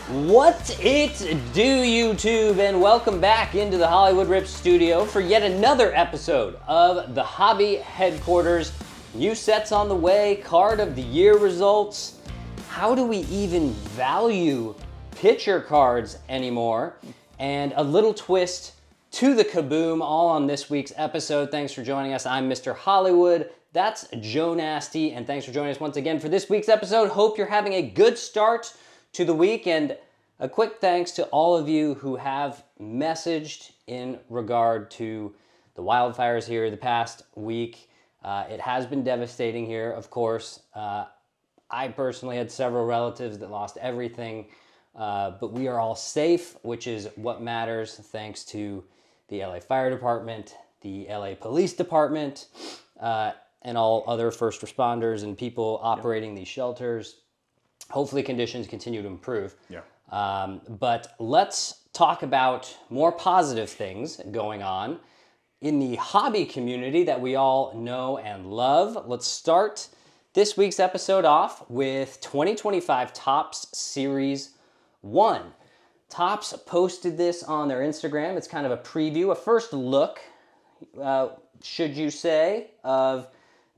What it do, YouTube, and welcome back into the Hollywood Rips studio for yet another episode of the Hobby Headquarters. New sets on the way, card of the year results. How do we even value pitcher cards anymore? And a little twist to the Kaboom, all on this week's episode. Thanks for joining us. I'm Mr. Hollywood. That's Joe Nasty, and thanks for joining us once again for this week's episode. Hope you're having a good start to the week, and a quick thanks to all of you who have messaged in regard to the wildfires here the past week. It has been devastating here, of course. I personally had several relatives that lost everything, but we are all safe, which is what matters, thanks to the LA Fire Department, the LA Police Department, and all other first responders and people operating these shelters. Hopefully conditions continue to improve. Yeah. But let's talk about more positive things going on in the hobby community that we all know and love. Let's start this week's episode off with 2025 Topps Series 1. Topps posted this on their Instagram. It's kind of a preview, a first look, should you say, of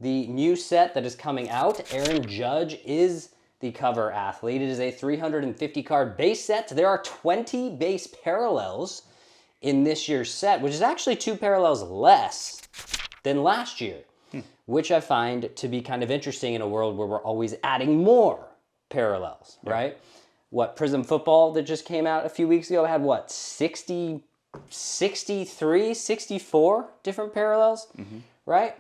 the new set that is coming out. Aaron Judge is the cover athlete. It is a 350 card base set. There are 20 base parallels in this year's set, which is actually 2 parallels less than last year, which I find to be kind of interesting in a world where we're always adding more parallels, right? What, Prism Football that just came out a few weeks ago had what, 63, 64 different parallels, right?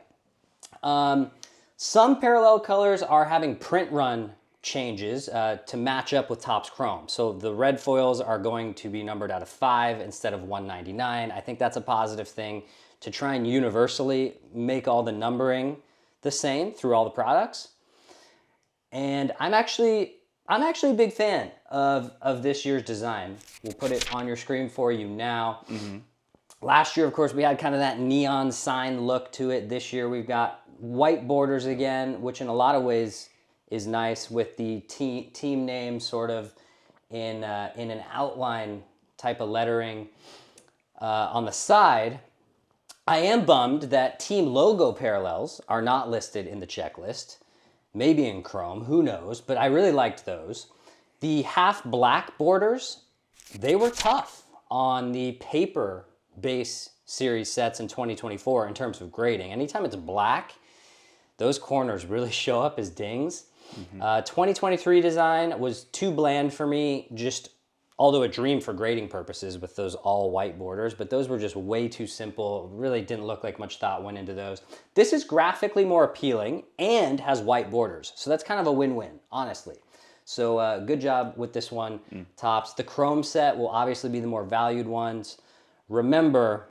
Some parallel colors are having print run changes to match up with Topps Chrome. So the red foils are going to be numbered out of 5 instead of 199. I think that's a positive thing to try and universally make all the numbering the same through all the products. And I'm actually a big fan of this year's design. We'll put it on your screen for you now. Last year, of course, we had kind of that neon sign look to it. This year we've got white borders again, which in a lot of ways is nice, with the team name sort of in an outline type of lettering on the side. I am bummed that team logo parallels are not listed in the checklist. Maybe in Chrome, who knows, but I really liked those. The half black borders, they were tough on the paper base series sets in 2024 in terms of grading. Anytime it's black, those corners really show up as dings. 2023 design was too bland for me, just although a dream for grading purposes with those all white borders, but those were just way too simple. Really didn't look like much thought went into those. This is graphically more appealing and has white borders, so that's kind of a win-win, honestly. So good job with this one, Topps. The Chrome set will obviously be the more valued ones. Remember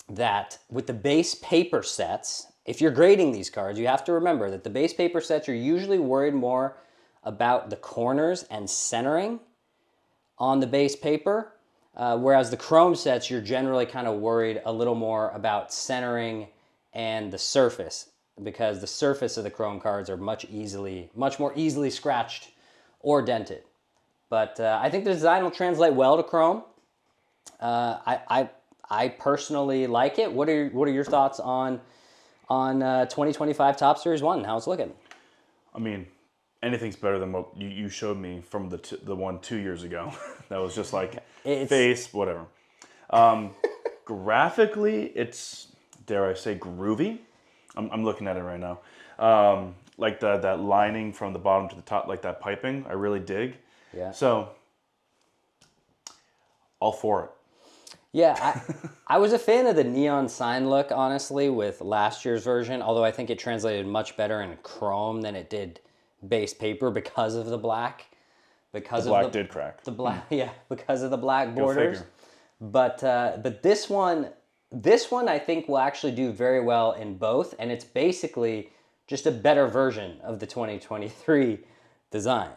that with the base paper sets, if you're grading these cards, you have to remember that the base paper sets, you're usually worried more about the corners and centering on the base paper, whereas the Chrome sets, you're generally kind of worried a little more about centering and the surface, because the surface of the Chrome cards are much more easily scratched or dented. But I think the design will translate well to Chrome. I personally like it. What are your thoughts on 2025 Topps Series 1, how it's looking? I mean, anything's better than what you showed me from the one 2 years ago. That was just like face, whatever. Graphically, it's, dare I say, groovy. I'm looking at it right now. Like that lining from the bottom to the top, like that piping, I really dig. Yeah. So, all for it. Yeah, I was a fan of the neon sign look, honestly, with last year's version, although I think it translated much better in Chrome than it did base paper because of the black. Because the black did crack. The black, yeah, because of the black Go borders. figure. But this one I think will actually do very well in both, and it's basically just a better version of the 2023 design.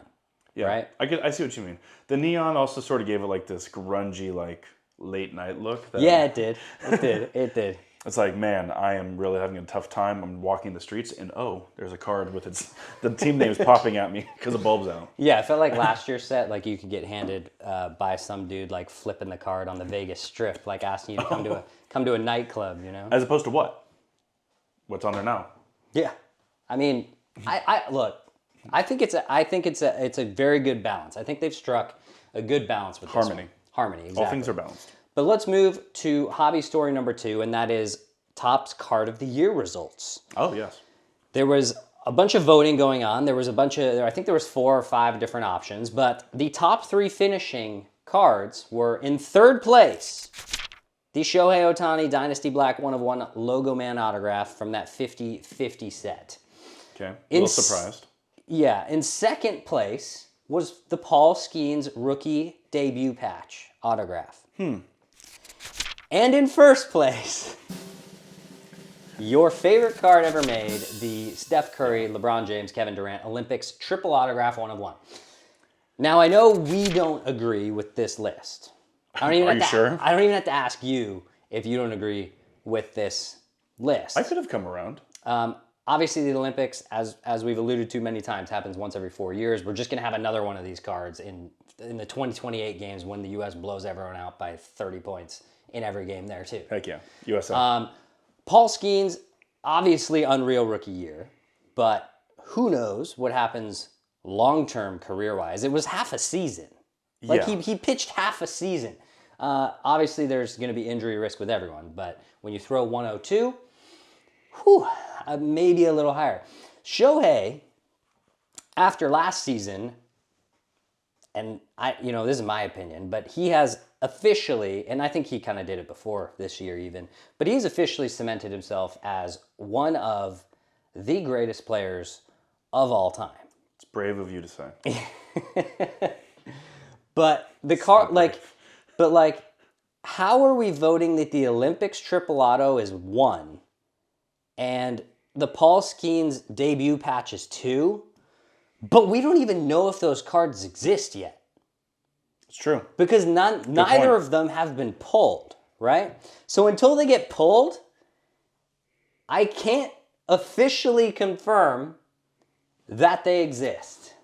Yeah, right? I see what you mean. The neon also sort of gave it like this grungy, like late night look. Yeah, it did. It did. It's like, man, I am really having a tough time. I'm walking the streets, and there's a card with the team names popping at me because the bulb's out. Yeah, I felt like last year's set, like you could get handed by some dude like flipping the card on the Vegas Strip, like asking you to come to a nightclub, you know? As opposed to what? What's on there now? Yeah, I mean, I look. I think it's a very good balance. I think they've struck a good balance with this one. Harmony, exactly. All things are balanced. But let's move to hobby story number 2, and that is Topps Card of the Year results. Oh, yes. There was a bunch of voting going on. There was I think there was 4 or 5 different options, but the top 3 finishing cards were in third place. The Shohei Ohtani Dynasty Black 1/1 Logo Man autograph from that 50-50 set. Okay, a little surprised. Yeah, in second place was the Paul Skeens rookie debut patch autograph. And in first place, your favorite card ever made, the Steph Curry, LeBron James, Kevin Durant Olympics triple autograph 1/1. Now, I know we don't agree with this list. Are you sure? I don't even have to ask you if you don't agree with this list. I could have come around. Obviously, the Olympics, as we've alluded to many times, happens once every 4 years. We're just going to have another one of these cards in the 2028 games when the U.S. blows everyone out by 30 points in every game there, too. Heck yeah. USA. Paul Skeens, obviously unreal rookie year, but who knows what happens long-term career-wise. It was half a season. Like, he pitched half a season. Obviously, there's going to be injury risk with everyone, but when you throw 102, maybe a little higher. Shohei, after last season, and this is my opinion, but he has officially, and I think he kind of did it before this year even, but he's officially cemented himself as one of the greatest players of all time. It's brave of you to say. But the car, how are we voting that the Olympics triple auto is 1 and the Paul Skeens debut patch is 2, but we don't even know if those cards exist yet? It's true. Because neither of them have been pulled, right? So until they get pulled, I can't officially confirm that they exist.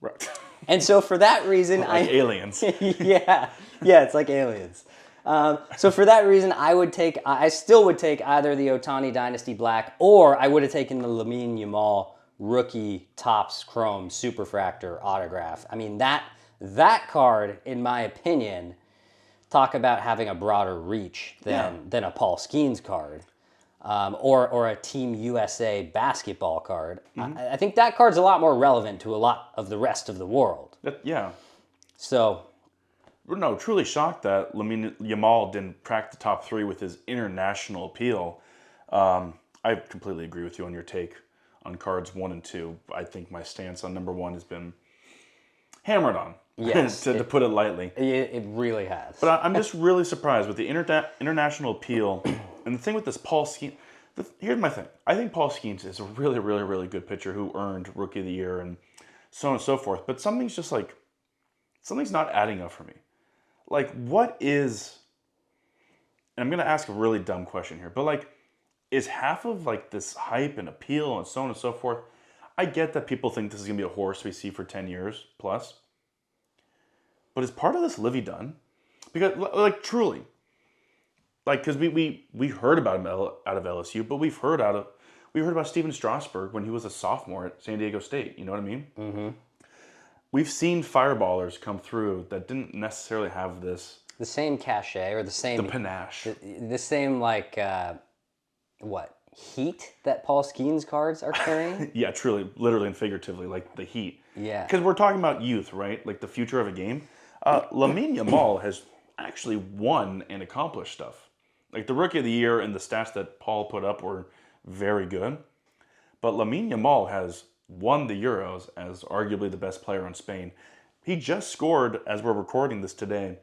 Right. And so for that reason, like aliens. yeah, it's like aliens. So for that reason, I still would take either the Ohtani Dynasty Black, or I would have taken the Lamine Yamal rookie Topps Chrome Superfractor autograph. I mean, that card, in my opinion, talk about having a broader reach than a Paul Skeens card. Or a Team USA basketball card. Mm-hmm. I think that card's a lot more relevant to a lot of the rest of the world. Yeah. So. No, truly shocked that Lamine Yamal didn't crack the top 3 with his international appeal. I completely agree with you on your take on cards 1 and 2. I think my stance on number 1 has been hammered on, to put it lightly. It really has. But I'm just really surprised with the international appeal. And the thing with this Paul Skeens, here's my thing. I think Paul Skeens is a really, really, really good pitcher who earned Rookie of the Year and so on and so forth. But something's not adding up for me. Like, what is, and I'm going to ask a really dumb question here, but like, is half of like this hype and appeal and so on and so forth, I get that people think this is going to be a horse we see for 10 years plus. But is part of this Livy done? Because, like, truly, like, because we heard about him out of LSU, but we heard about Steven Strasburg when he was a sophomore at San Diego State. You know what I mean? Mm-hmm. We've seen fireballers come through that didn't necessarily have the same cachet or the panache, the same heat that Paul Skeens cards are carrying. Yeah, truly, literally and figuratively, like the heat. Yeah. Because we're talking about youth, right? Like the future of a game. Lamine Yamal has actually won and accomplished stuff. Like the Rookie of the Year and the stats that Paul put up were very good. But Lamine Yamal has won the Euros as arguably the best player in Spain. He just scored, as we're recording this today,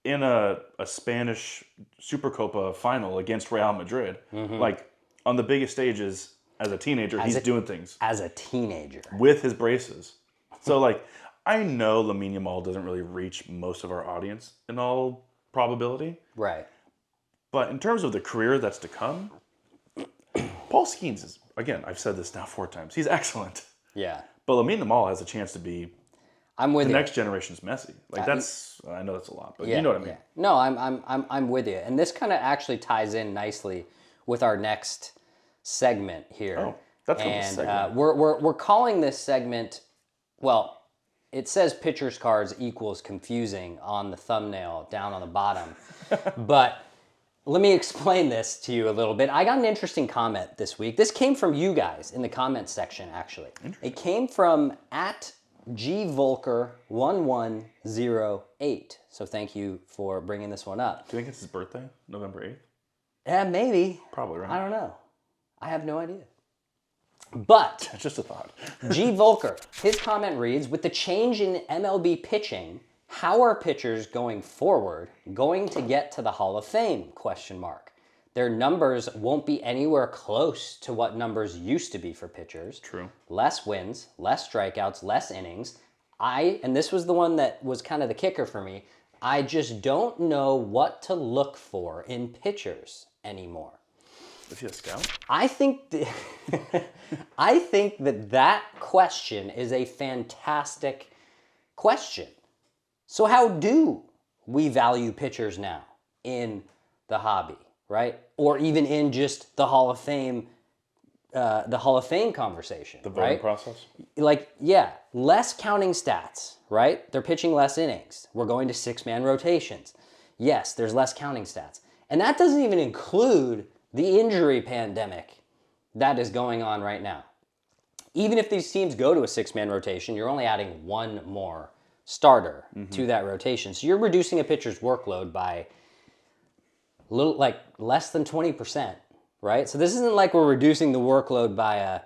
in a Spanish Supercopa final against Real Madrid. Mm-hmm. Like, on the biggest stages as a teenager, he's doing things. As a teenager. With his braces. So, like, I know Lamine Yamal doesn't really reach most of our audience in all probability. Right. But in terms of the career that's to come, Paul Skeens is, again, I've said this now 4 times, he's excellent. Yeah. But Lamine Yamal has a chance to be I'm with the you. next generation's Messi. Like that's, I know that's a lot, but Yeah, you know what I mean. yeah. No, I'm with you. And this kind of actually ties in nicely with our next segment here. Oh, that's a and segment. we're calling this segment, well, it says pitcher's cards equals confusing on the thumbnail down on the bottom. But let me explain this to you a little bit. I got an interesting comment this week. This came from you guys in the comments section, actually. It came from @gvolker1108. So thank you for bringing this one up. Do you think it's his birthday, November 8th? Yeah, maybe. Probably, right? I don't know. I have no idea. But It's just a thought. G. Volker, his comment reads, with the change in MLB pitching, how are pitchers going forward going to get to the Hall of Fame? Question mark. Their numbers won't be anywhere close to what numbers used to be for pitchers. True. Less wins, less strikeouts, less innings. And this was the one that was kind of the kicker for me, I just don't know what to look for in pitchers anymore. Is he a scout? I think I think that question is a fantastic question. So how do we value pitchers now in the hobby, right? Or even in just the Hall of Fame conversation, The voting right? process? Like, yeah, less counting stats, right? They're pitching less innings. We're going to 6-man rotations. Yes, there's less counting stats. And that doesn't even include the injury pandemic that is going on right now. Even if these teams go to a 6-man rotation, you're only adding one more starter to that rotation. So you're reducing a pitcher's workload by less than 20%, right? So this isn't like we're reducing the workload by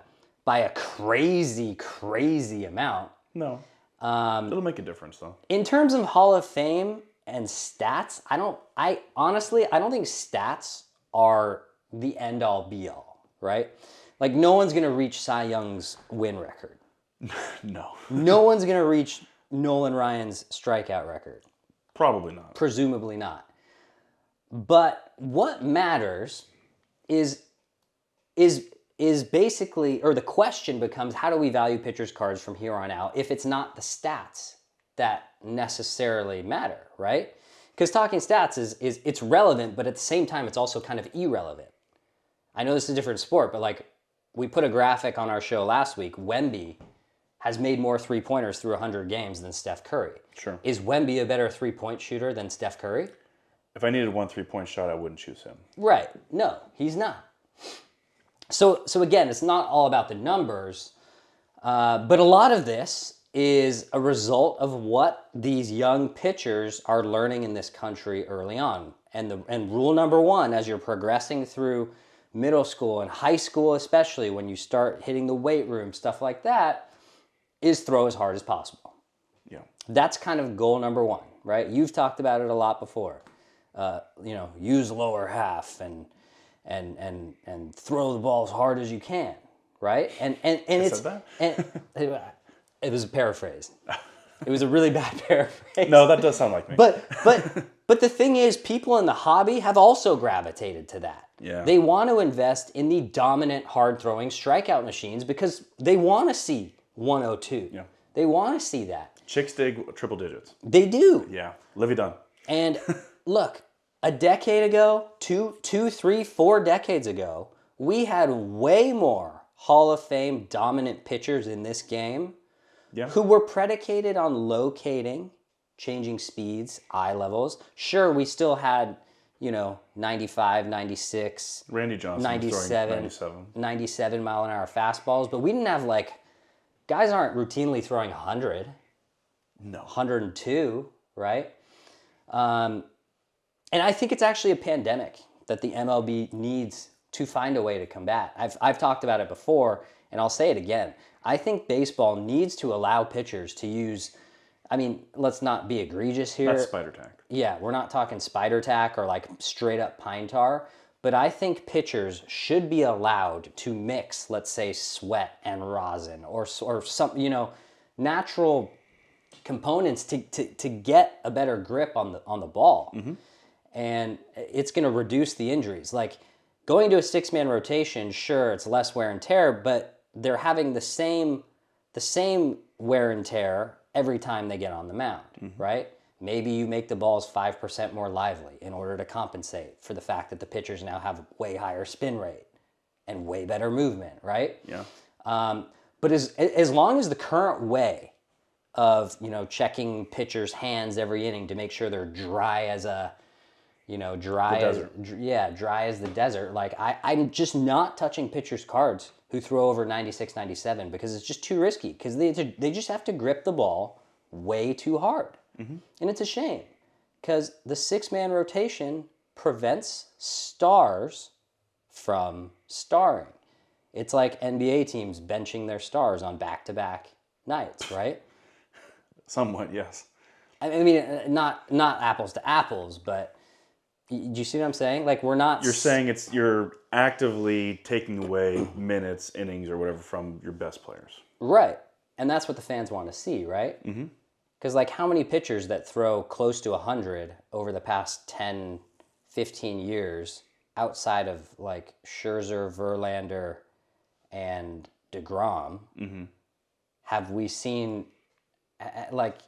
a crazy amount. No. It'll make a difference, though. In terms of Hall of Fame and stats, I honestly don't think stats are the end all be all, right? Like no one's going to reach Cy Young's win record. No. No one's going to reach Nolan Ryan's strikeout record. Probably not. Presumably not. But what matters is basically, or the question becomes, how do we value pitchers' cards from here on out if it's not the stats that necessarily matter, right? Because talking stats it's relevant, but at the same time, it's also kind of irrelevant. I know this is a different sport, but like we put a graphic on our show last week. Wemby has made more three-pointers through 100 games than Steph Curry. Sure. Is Wemby a better three-point shooter than Steph Curry? If I needed one 3-point shot, I wouldn't choose him. Right. No, he's not. So again, it's not all about the numbers, but a lot of this is a result of what these young pitchers are learning in this country early on. And rule number one, as you're progressing through middle school and high school, especially when you start hitting the weight room, stuff like that, is throw as hard as possible. Yeah. That's kind of goal number one, right? You've talked about it a lot before. Use lower half and throw the ball as hard as you can, right? And it's said and it was a paraphrase. It was a really bad paraphrase. No, that does sound like me. But the thing is, people in the hobby have also gravitated to that. Yeah. They want to invest in the dominant, hard-throwing strikeout machines because they want to see 102. Yeah. They want to see that. Chicks dig triple digits. They do. Yeah. Livy Dunn. And look, a decade ago, 2, 3, 4 decades ago, we had way more Hall of Fame dominant pitchers in this game who were predicated on locating, changing speeds, eye levels. Sure, we still had, 95, 96, Randy Johnson 97, 97 mile an hour fastballs, but we didn't have guys aren't routinely throwing 100. No. 102, right? And I think it's actually a pandemic that the MLB needs to find a way to combat. I've talked about it before, and I'll say it again. I think baseball needs to allow pitchers to use, let's not be egregious here. That's spider tack. Yeah, we're not talking spider tack or straight up pine tar, but I think pitchers should be allowed to mix, let's say, sweat and rosin or some, natural components to get a better grip on the ball. Mm-hmm. and it's going to reduce the injuries. Like going to a 6-man rotation, sure, it's less wear and tear, but they're having the same wear and tear every time they get on the mound, right? Maybe you make the balls 5% more lively in order to compensate for the fact that the pitchers now have way higher spin rate and way better movement, right? Yeah. But as long as the current way of checking pitchers' hands every inning to make sure they're dry as a dry as dry as the desert. Like I'm just not touching pitchers' cards who throw over 96, 97 because it's just too risky. Because they just have to grip the ball way too hard, and it's a shame because the 6-man rotation prevents stars from starring. It's like NBA teams benching their stars on back-to-back nights, right? Somewhat, yes. I mean, not apples to apples, but do you see what I'm saying? Like we're not. You're saying you're actively taking away minutes, innings, or whatever from your best players. Right, and that's what the fans want to see, right? Mm-hmm. Because like how many pitchers that throw close to 100 over the past 10, 15 years outside of like Scherzer, Verlander, and DeGrom have we seen?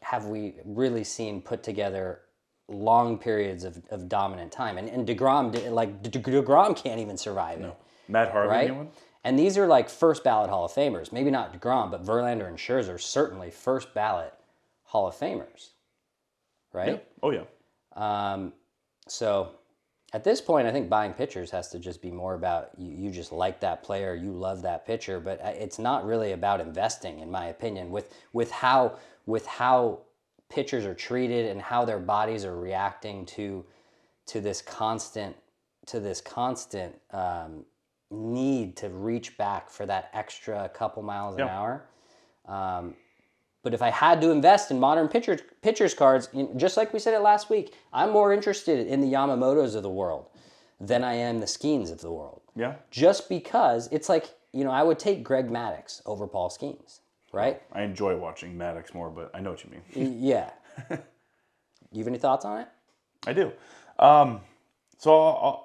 Have we really seen put together long periods of dominant time? And DeGrom can't even survive it. Matt Harvey, right? anyone? And these are like first ballot Hall of Famers. Maybe not DeGrom, but Verlander and Scherzer certainly first ballot Hall of Famers, right? Yeah. Oh yeah. So at this point, I think buying pitchers has to just be more about you just like that player, you love that pitcher, but it's not really about investing, in my opinion, with how pitchers are treated and how their bodies are reacting to this constant need to reach back for that extra couple miles an hour. But if I had to invest in modern pitchers cards, just like we said it last week, I'm more interested in the Yamamotos of the world than I am the Skeens of the world. Yeah. Just because it's like, I would take Greg Maddux over Paul Skeens, right? I enjoy watching Maddox more, but I know what you mean. Yeah. You have any thoughts on it? I do. So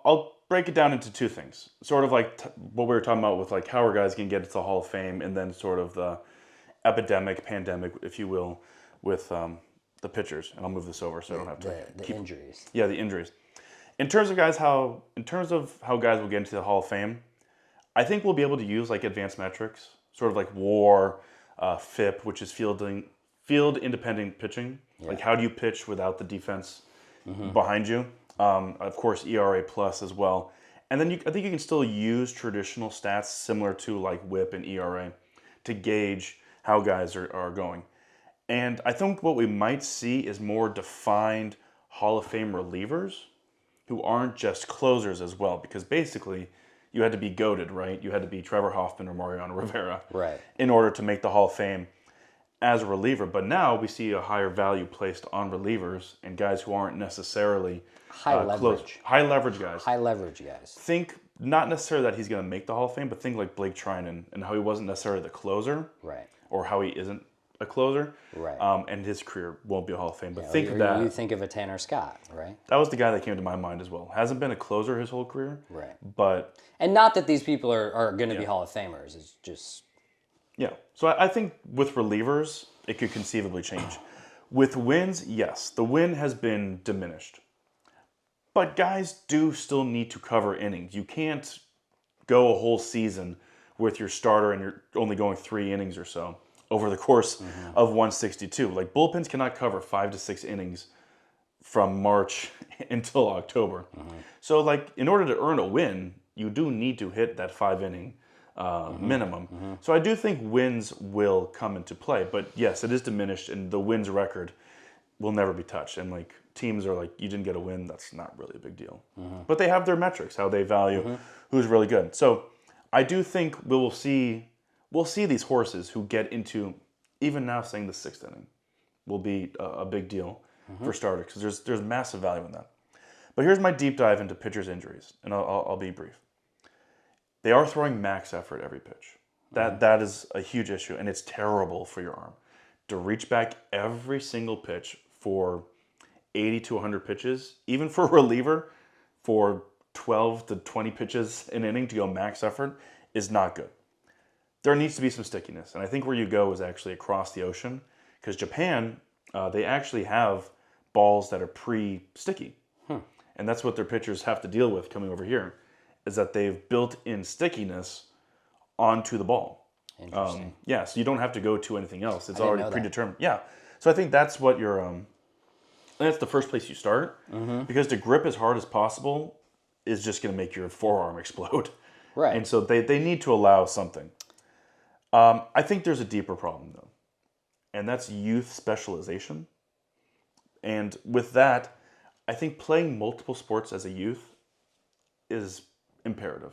I'll break it down into two things. Sort of like what we were talking about with like how are guys going to get into the Hall of Fame, and then sort of the pandemic, if you will, with the pitchers. And I'll move this over so I don't have to the injuries. Yeah, the injuries. In terms of how guys will get into the Hall of Fame, I think we'll be able to use like advanced metrics, sort of like WAR, FIP, which is field independent pitching. Yeah. Like how do you pitch without the defense behind you? Of course, ERA plus as well. And then I think you can still use traditional stats similar to like WHIP and ERA to gauge how guys are going. And I think what we might see is more defined Hall of Fame relievers who aren't just closers as well, because basically you had to be goated, right? You had to be Trevor Hoffman or Mariano Rivera in order to make the Hall of Fame as a reliever. But now we see a higher value placed on relievers and guys who aren't necessarily high leverage guys. High leverage guys. Think not necessarily that he's going to make the Hall of Fame, but think like Blake Trinan and how he wasn't necessarily the closer. Right. Or how he isn't a closer. Right. And his career won't be a Hall of Fame. But you think of a Tanner Scott, right? That was the guy that came to my mind as well. Hasn't been a closer his whole career. Right. But and not that these people are going to be Hall of Famers. It's just yeah. So I think with relievers, it could conceivably change. With wins, yes, the win has been diminished. But guys do still need to cover innings. You can't go a whole season with your starter and you're only going 3 innings or so over the course of 162. Like bullpens cannot cover 5 to 6 innings from March until October. So like in order to earn a win, you do need to hit that 5-inning minimum. So I do think wins will come into play. But yes, it is diminished, and the wins record will never be touched. And like teams are like, you didn't get a win, that's not really a big deal. But they have their metrics, how they value who's really good. So I do think we'll see these horses who get into, even now saying the 6th inning will be a big deal for starters, because there's massive value in that. But here's my deep dive into pitchers' injuries, and I'll be brief. They are throwing max effort every pitch. That is a huge issue, and it's terrible for your arm. To reach back every single pitch for 80 to 100 pitches, even for a reliever, for 12 to 20 pitches an inning to go max effort is not good. There needs to be some stickiness. And I think where you go is actually across the ocean, because Japan, they actually have balls that are pre-sticky. And that's what their pitchers have to deal with coming over here, is that they've built in stickiness onto the ball. Interesting. So you don't have to go to anything else. It's I didn't already know that. predetermined. Yeah. So I think that's what that's the first place you start, because to grip as hard as possible is just going to make your forearm explode. Right. And so they need to allow something. I think there's a deeper problem, though, and that's youth specialization. And with that, I think playing multiple sports as a youth is imperative.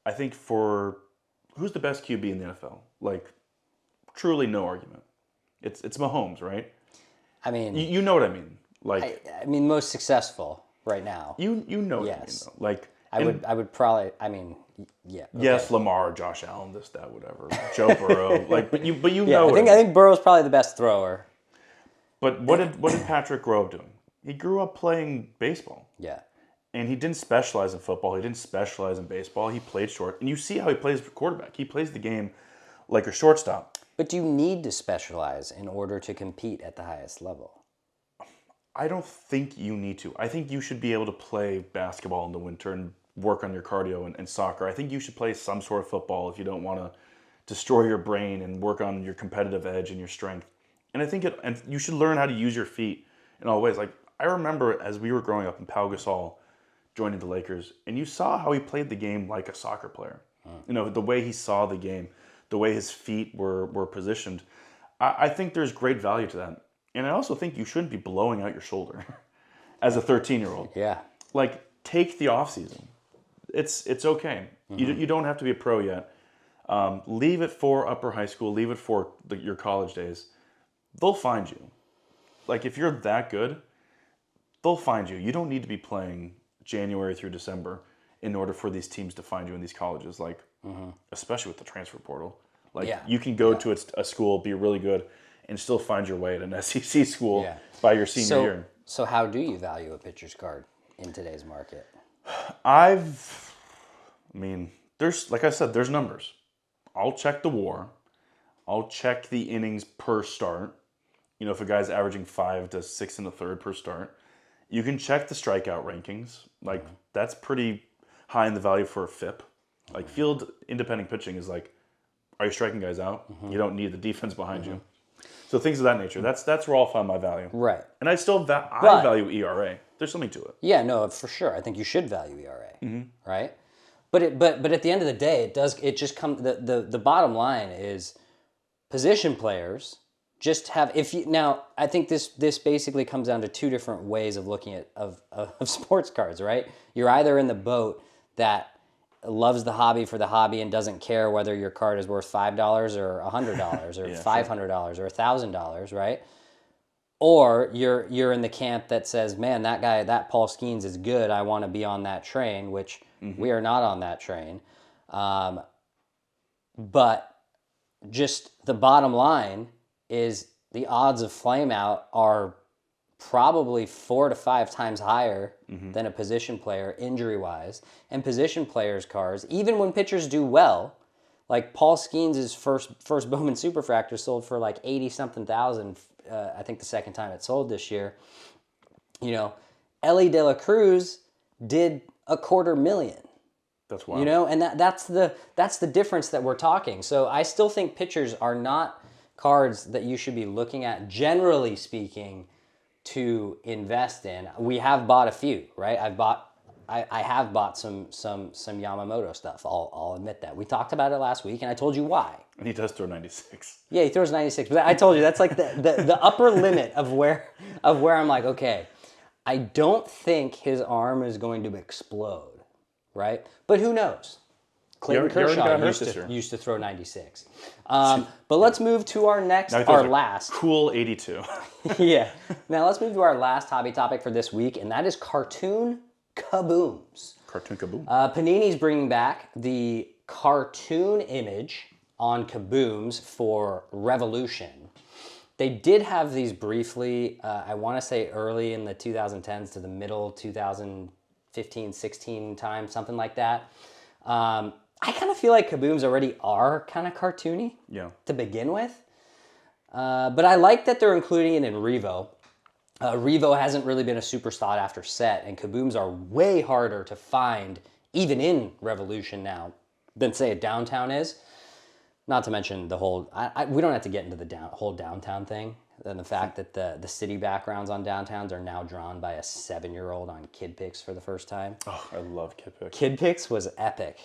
I think for who's the best QB in the NFL? Like, truly no argument. It's Mahomes, right? I mean, You know what I mean. Like, I mean, most successful right now. you know what I mean, Yes. though. Like, I would probably. I mean, yeah. Okay. yes, Lamar, Josh Allen, this, that, whatever. Joe Burrow. Like, but you Yeah, know. I think Burrow's probably the best thrower. But what did Patrick grow up doing? He grew up playing baseball. Yeah. And he didn't specialize in football. He didn't specialize in baseball. He played short. And you see how he plays quarterback. He plays the game like a shortstop. But do you need to specialize in order to compete at the highest level? I don't think you need to. I think you should be able to play basketball in the winter and work on your cardio and soccer. I think you should play some sort of football if you don't want to destroy your brain and work on your competitive edge and your strength. And I think and you should learn how to use your feet in all ways. Like, I remember as we were growing up in Pau Gasol joining the Lakers, and you saw how he played the game like a soccer player. You know, the way he saw the game, the way his feet were positioned. I think there's great value to that. And I also think you shouldn't be blowing out your shoulder as a 13-year-old. Yeah. Like, take the off season. It's okay. You don't have to be a pro yet. Leave it for upper high school. Leave it for your college days. They'll find you. Like, if you're that good, they'll find you. You don't need to be playing January through December in order for these teams to find you in these colleges. Like, especially with the transfer portal. Like, you can go to a school, be really good, and still find your way at an SEC school by your senior year. So how do you value a pitcher's card in today's market? There's, like I said, there's numbers. I'll check the WAR. I'll check the innings per start. You know, if a guy's averaging 5 to 6 1/3 per start. You can check the strikeout rankings. Like, that's pretty high in the value for a FIP. Like, field independent pitching is like, are you striking guys out? You don't need the defense behind you. So things of that nature. That's where I'll find my value. Right. And I still I value ERA. There's something to it. Yeah, no, for sure. I think you should value ERA, right? But at the end of the day, the bottom line is position players just have I think this basically comes down to two different ways of looking at of sports cards, right? You're either in the boat that loves the hobby for the hobby and doesn't care whether your card is worth $5 or $100 or $500 or $1,000, right? Or you're in the camp that says, man, that Paul Skeens is good. I want to be on that train, which we are not on that train. But just the bottom line is the odds of flame out are probably 4 to 5 times higher than a position player injury-wise. And position players' cards, even when pitchers do well, like Paul Skeens' first Bowman Superfractor sold for like 80-something thousand. I think the second time it sold this year. You know, Ellie De La Cruz did $250,000. That's wild. You know, and that's the difference that we're talking. So I still think pitchers are not cards that you should be looking at, generally speaking, to invest in. We have bought a few, right? I have bought some Yamamoto stuff. I'll admit that. We talked about it last week, and I told you why. And he does throw 96. Yeah, he throws 96. But I told you that's like the upper limit of where I'm like, okay, I don't think his arm is going to explode, right? But who knows? Clayton Kershaw used to throw 96. But let's move to our last. Cool 82. Yeah. Now let's move to our last hobby topic for this week, and that is cartoon Kabooms. Cartoon Kaboom. Panini's bringing back the cartoon image on Kabooms for Revolution. They did have these briefly, I want to say early in the 2010s to the middle 2015, 16 time, something like that. I kind of feel like Kabooms already are kind of cartoony to begin with. But I like that they're including it in Revo. Revo hasn't really been a super sought after set, and Kabooms are way harder to find, even in Revolution now, than say a Downtown is. Not to mention the whole, we don't have to get into the whole downtown thing, and the fact that the city backgrounds on downtowns are now drawn by a 7-year-old on Kid Pix for the first time. Oh, I love Kid Pix. Kid Pix was epic.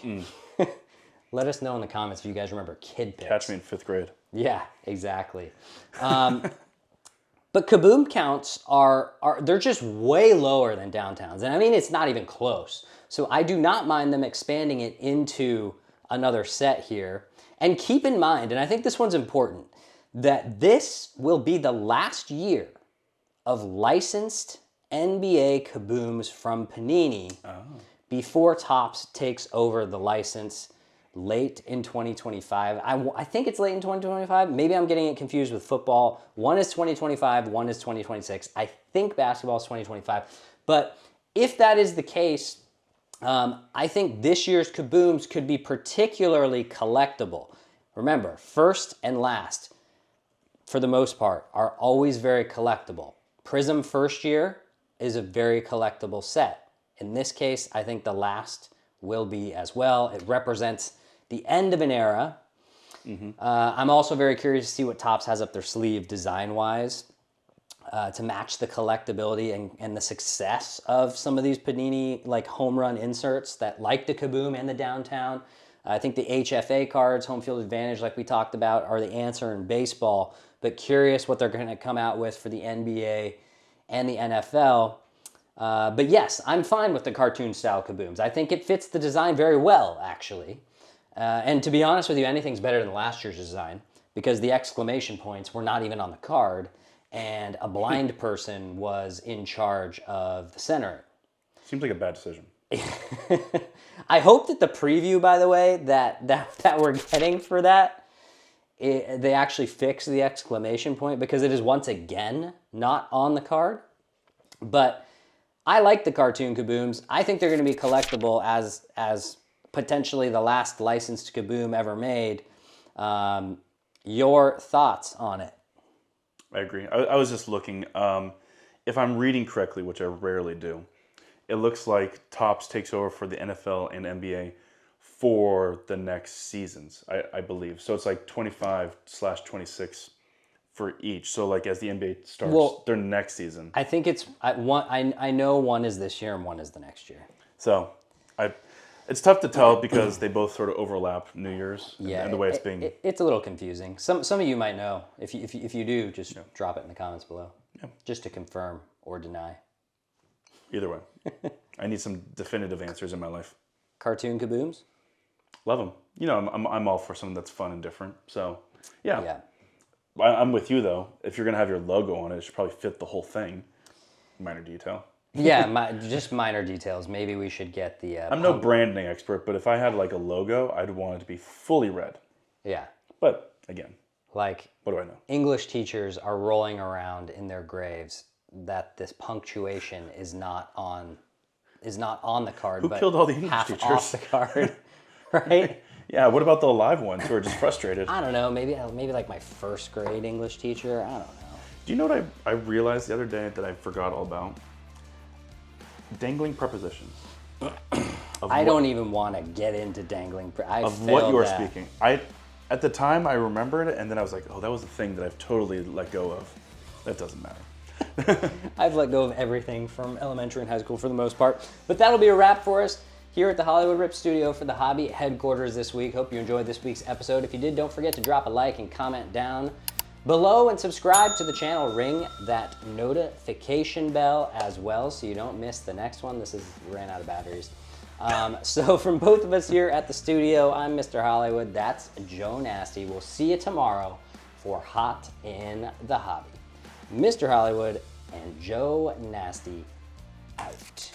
Let us know in the comments if you guys remember Kid Pix. Catch me in 5th grade. Yeah, exactly. But Kaboom counts they're just way lower than downtowns. And I mean, it's not even close. So I do not mind them expanding it into another set here. And keep in mind, and I think this one's important, that this will be the last year of licensed NBA Kabooms from Panini before Topps takes over the license late in 2025. I think it's late in 2025. Maybe I'm getting it confused with football. One is 2025, one is 2026. I think basketball is 2025. But if that is the case, I think this year's Kabooms could be particularly collectible. Remember, first and last, for the most part, are always very collectible. Prism first year is a very collectible set. In this case, I think the last will be as well. It represents the end of an era. I'm also very curious to see what Topps has up their sleeve design-wise to match the collectability and the success of some of these Panini like home run inserts that like the Kaboom and the Downtown. I think the HFA cards, home field advantage, like we talked about, are the answer in baseball, but curious what they're going to come out with for the NBA and the NFL. But yes, I'm fine with the cartoon style Kabooms. I think it fits the design very well, actually. And to be honest with you, anything's better than last year's design because the exclamation points were not even on the card and a blind person was in charge of the center. Seems like a bad decision. I hope that the preview, by the way, that we're getting for that, they actually fix the exclamation point because it is once again not on the card. But I like the cartoon Kabooms. I think they're going to be collectible as potentially the last licensed Kaboom ever made. Your thoughts on it? I agree. I was just looking. If I'm reading correctly, which I rarely do, it looks like Topps takes over for the NFL and NBA for the next seasons, I believe. So it's like 25/26 for each. So like as the NBA starts their next season. I think it's I know one is this year and one is the next year. So it's tough to tell because they both sort of overlap New Year's and the way it's being. It's a little confusing. Some of you might know. If you do, just drop it in the comments below. Yeah. Just to confirm or deny. Either way. I need some definitive answers in my life. Cartoon Kabooms? Love them. You know, I'm all for something that's fun and different. So, yeah. I'm with you, though. If you're going to have your logo on it, it should probably fit the whole thing. Minor detail. Yeah, just minor details. Maybe we should get the... I'm no branding expert, but if I had like a logo, I'd want it to be fully red. Yeah. But, again, like, what do I know? English teachers are rolling around in their graves that this punctuation is not on the card. Who killed all the English half teachers? Off the card, right? Yeah, what about the live ones who are just frustrated? I don't know. Maybe like my first grade English teacher. I don't know. Do you know what I realized the other day that I forgot all about? Dangling prepositions. I don't even want to get into dangling. Of what you are speaking. At the time, I remembered it, and then I was like, oh, that was the thing that I've totally let go of. That doesn't matter. I've let go of everything from elementary and high school for the most part. But that'll be a wrap for us here at the Hollywood Rip Studio for the Hobby headquarters this week. Hope you enjoyed this week's episode. If you did, don't forget to drop a like and comment down below and subscribe to the channel. Ring that notification bell as well so you don't miss the next one. Ran out of batteries. So from both of us here at the studio, I'm Mr. Hollywood. That's Joe Nasty. We'll see you tomorrow for Hot in the Hobby. Mr. Hollywood and Joe Nasty out.